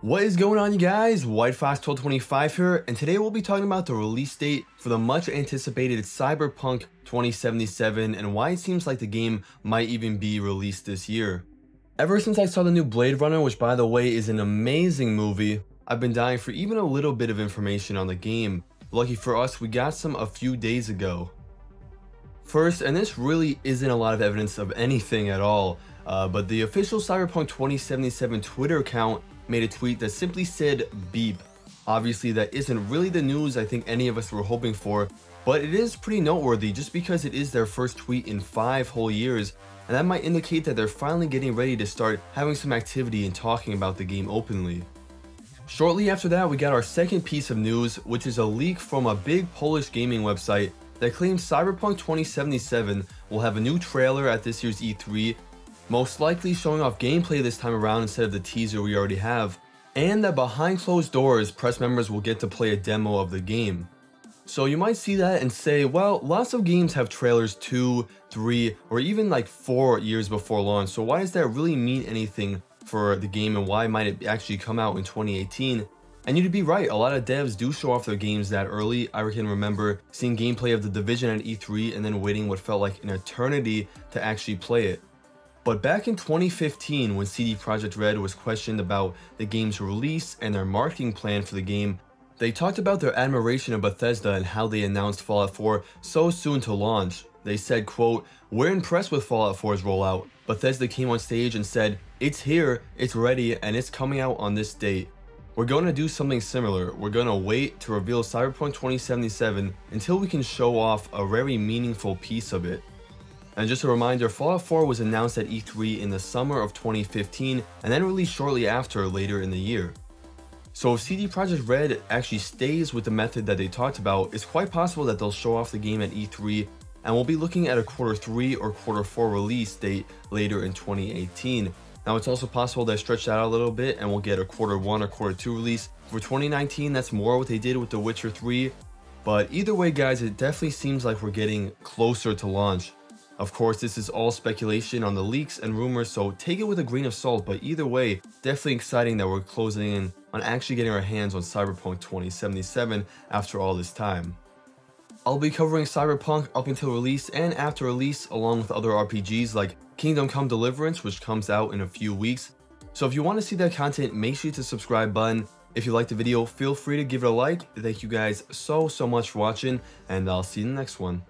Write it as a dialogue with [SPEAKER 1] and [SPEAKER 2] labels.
[SPEAKER 1] What is going on, you guys? White Fox 1225 here, and today we'll be talking about the release date for the much anticipated Cyberpunk 2077 and why it seems like the game might even be released this year. Ever since I saw the new Blade Runner, which by the way is an amazing movie, I've been dying for even a little bit of information on the game. Lucky for us, we got some a few days ago. First, and this really isn't a lot of evidence of anything at all, but the official Cyberpunk 2077 Twitter account made a tweet that simply said beep. Obviously that isn't really the news I think any of us were hoping for, but it is pretty noteworthy just because it is their first tweet in 5 whole years, and that might indicate that they're finally getting ready to start having some activity and talking about the game openly. Shortly after that, we got our second piece of news, which is a leak from a big Polish gaming website that claims Cyberpunk 2077 will have a new trailer at this year's E3, most likely showing off gameplay this time around instead of the teaser we already have, and that behind closed doors, press members will get to play a demo of the game. So you might see that and say, well, lots of games have trailers 2, 3, or even like 4 years before launch, so why does that really mean anything for the game and why might it actually come out in 2018? And you'd be right, a lot of devs do show off their games that early. I can remember seeing gameplay of The Division at E3 and then waiting what felt like an eternity to actually play it. But back in 2015, when CD Projekt Red was questioned about the game's release and their marketing plan for the game, they talked about their admiration of Bethesda and how they announced Fallout 4 so soon to launch. They said, quote, "We're impressed with Fallout 4's rollout. Bethesda came on stage and said, it's here, it's ready, and it's coming out on this date. We're going to do something similar. We're going to wait to reveal Cyberpunk 2077 until we can show off a very meaningful piece of it." And just a reminder, Fallout 4 was announced at E3 in the summer of 2015 and then released shortly after later in the year. So if CD Projekt Red actually stays with the method that they talked about, it's quite possible that they'll show off the game at E3 and we'll be looking at a Q3 or Q4 release date later in 2018. Now it's also possible they stretch that out a little bit and we'll get a Q1 or Q2 release. For 2019, that's more what they did with The Witcher 3. But either way guys, it definitely seems like we're getting closer to launch. Of course, this is all speculation on the leaks and rumors, so take it with a grain of salt, but either way, definitely exciting that we're closing in on actually getting our hands on Cyberpunk 2077 after all this time. I'll be covering Cyberpunk up until release and after release, along with other RPGs like Kingdom Come Deliverance, which comes out in a few weeks. So if you want to see that content, make sure to hit the subscribe button. If you liked the video, feel free to give it a like. Thank you guys so much for watching, and I'll see you in the next one.